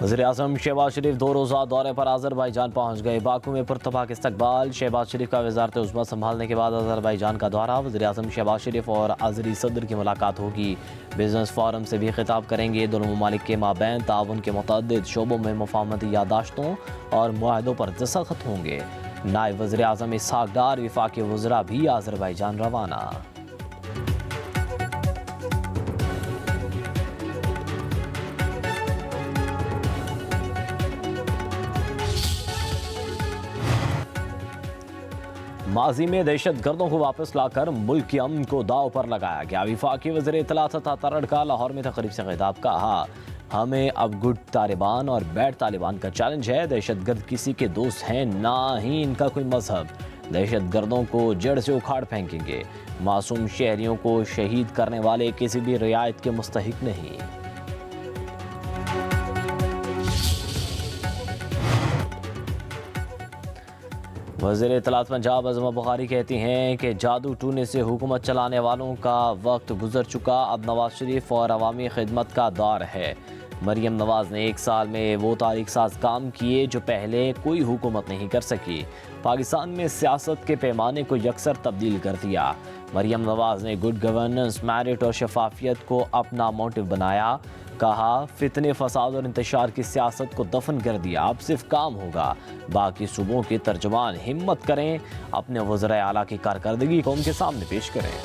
वज़ीर-ए-आज़म शहबाज शरीफ 2 रोज़ा दौरे पर अज़रबैजान पहुँच गए। बाकू में पुरतपाक इस्तकबाल। शहबाज शरीफ का वज़ारत उज़्मा संभालने के बाद अज़रबैजान का दौरा। वज़ीर-ए-आज़म शहबाज शरीफ और अज़री सदर की मुलाकात होगी। बिजनेस फोरम से भी खिताब करेंगे। दोनों ममालिक के माबैन ताउन के मुतअद्दिद शोबों में मुफाहमती यादाश्तों और मुआहदों पर दस्तखत होंगे। नायब वज़ीर-ए-आज़म इसहाक डार वफाकी वज़रा भी अज़रबैजान रवाना। माजी में दहशत गर्दों को वापस लाकर मुल्क के अमन को दाव पर लगाया गया। वफाकी वज़ीर इत्तलात तरड़ का लाहौर में तकरीब से खिताब कहा, हमें अब गुड तालिबान और बैड तालिबान का चैलेंज है। दहशत गर्द किसी के दोस्त हैं, ना ही इनका कोई मजहब। दहशत गर्दों को जड़ से उखाड़ फेंकेंगे। मासूम शहरियों को शहीद करने वाले किसी भी रियायत के मुस्तहिक नहीं। वज़ीर इत्तलात पंजाब अज़मा बुखारी कहती हैं कि जादू टूने से हुकूमत चलाने वालों का वक्त गुजर चुका, अब नवाज शरीफ और अवामी खिदमत का दौर है। मरियम नवाज ने 1 साल में वो तारीख साज काम किए जो पहले कोई हुकूमत नहीं कर सकी। पाकिस्तान में सियासत के पैमाने को यकसर तब्दील कर दिया। मरियम नवाज ने गुड गवर्नेंस, मेरिट और शफाफियत को अपना मोटिव बनाया। कहा, फितने, फसाद और इंतशार की सियासत को दफन कर दिया, अब सिर्फ काम होगा। बाकी सूबों के तर्जुमान हिम्मत करें, अपने वज़राए आला की कारकर्दगी कौम के सामने पेश करें।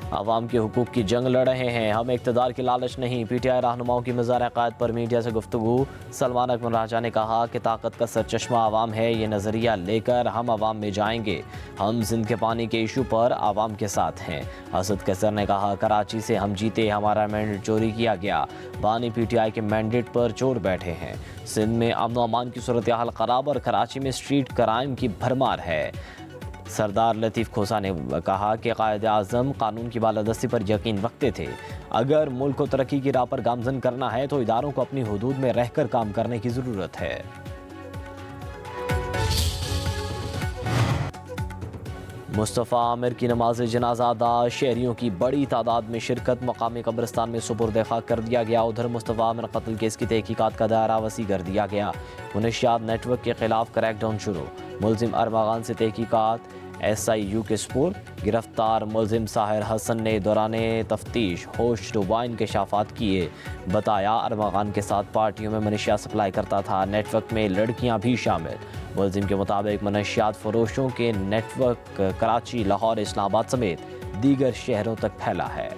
आवाम के हुकूक की जंग लड़ रहे हैं, हम इक़्तिदार की लालच नहीं। PTI रहनुमाओं की मज़ार क़ायद पर मीडिया से गुफ्तगू। सलमान अकबर राजा ने कहा कि ताकत का सरचश्मा आवाम है, ये नज़रिया लेकर हम आवाम में जाएंगे। हम सिंध के पानी के इशू पर आवाम के साथ हैं। असद कैसर ने कहा, कराची से हम जीते, हमारा मैंडेट चोरी किया गया। बानी PTI के मैंडेट पर चोर बैठे हैं। सिंध में अमन व अमान की सूरत हाल ख़राब और कराची में स्ट्रीट क्राइम की भरमार है। सरदार लतीफ़ खोसा ने कहा कि कायद आज़म कानून की बालादस्ती पर यकीन रखते थे। अगर मुल्क को तरक्की की राह पर गामजन करना है तो इदारों को अपनी हुदूद में रहकर काम करने की ज़रूरत है। मुस्तफ़ा आमिर की नमाज जनाजा अदा, शहरियों की बड़ी तादाद में शिरकत। मकामी कब्रिस्तान में सुपुर्द खाक कर दिया गया। उधर मुस्तफ़ा आमिर कत्ल केस की तहकीकात का दायरा वसी कर दिया गया। मुनशियात नेटवर्क के खिलाफ क्रैकडाउन शुरू। मुलजिम अरमागान से तहकीकात। SIU के सुपुर्द। गिरफ्तार मुलजिम साहिर हसन ने दौरान तफ्तीश होश डुबाइन के शाफात किए। बताया, अरमागान के साथ पार्टियों में मनशियात सप्लाई करता था। नेटवर्क में लड़कियां भी शामिल। मुलजिम के मुताबिक मनशियात फरोशों के नेटवर्क कराची, लाहौर, इस्लामाबाद समेत दीगर शहरों तक फैला है।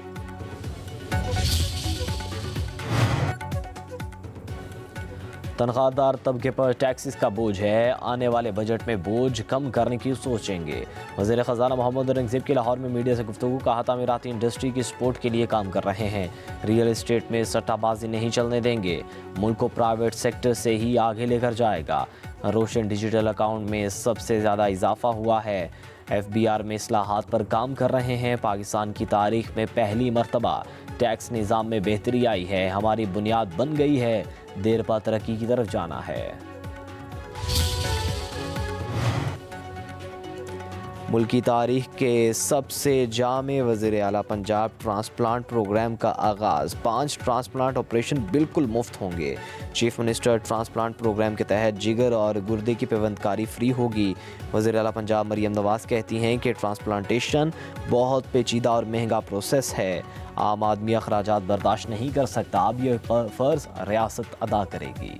तनख्वाहदार तबके पर टैक्सेस का बोझ है, आने वाले बजट में बोझ कम करने की सोचेंगे। वज़ीर ख़जाना मोहम्मद औरंगज़ेब की लाहौर में मीडिया से गुफ्तगू। कहा, तामीराती इंडस्ट्री की सपोर्ट के लिए काम कर रहे हैं। रियल एस्टेट में सट्टाबाजी नहीं चलने देंगे। मुल्क को प्राइवेट सेक्टर से ही आगे लेकर जाएगा। रोशन डिजिटल अकाउंट में सबसे ज़्यादा इजाफा हुआ है। FBR में इस्लाहात पर काम कर रहे हैं। पाकिस्तान की तारीख में पहली मरतबा टैक्स निज़ाम में बेहतरी आई है। हमारी बुनियाद बन गई है, देर पा तरक्की की तरफ जाना है। मुल्क की तारीख के सबसे जामे वज़ीर आला पंजाब ट्रांसप्लांट प्रोग्राम का आगाज़। 5 ट्रांसप्लांट ऑपरेशन बिल्कुल मुफ्त होंगे। चीफ मिनिस्टर ट्रांसप्लांट प्रोग्राम के तहत जिगर और गुर्दे की पेवंदकारी फ्री होगी। वज़ीर आला पंजाब मरियम नवाज कहती हैं कि ट्रांसप्लांटेशन बहुत पेचीदा और महंगा प्रोसेस है। आम आदमी अखराजात बर्दाश्त नहीं कर सकता। अब यह फ़र्ज़ रियासत अदा करेगी।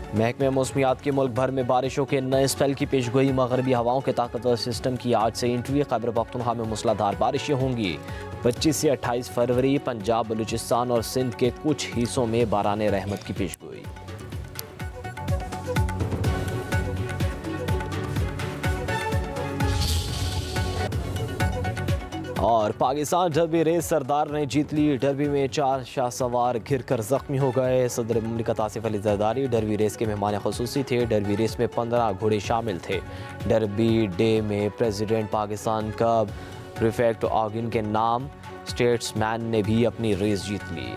महकमे मौसमियात के मुल्क भर में बारिशों के नए स्पेल की पेशगोई। मगरबी हवाओं के ताकतवर सिस्टम की आज से एंट्री। खैबर पख्तूनख्वा में मूसलाधार बारिशें होंगी। 25 से 28 फरवरी पंजाब, बलूचिस्तान और सिंध के कुछ हिस्सों में बाराने रहमत की पेशगोई। और पाकिस्तान डर्बी रेस सरदार ने जीत ली। डर्बी में 4 शाह सवार घिर कर जख्मी हो गए। सदर मुमलिकत आसिफ अली जरदारी डर्बी रेस के मेहमान खसूसी थे। डर्बी रेस में 15 घोड़े शामिल थे। डर्बी डे में प्रेसिडेंट पाकिस्तान कप प्रीफेक्ट ऑगिन के नाम स्टेट्समैन ने भी अपनी रेस जीत ली।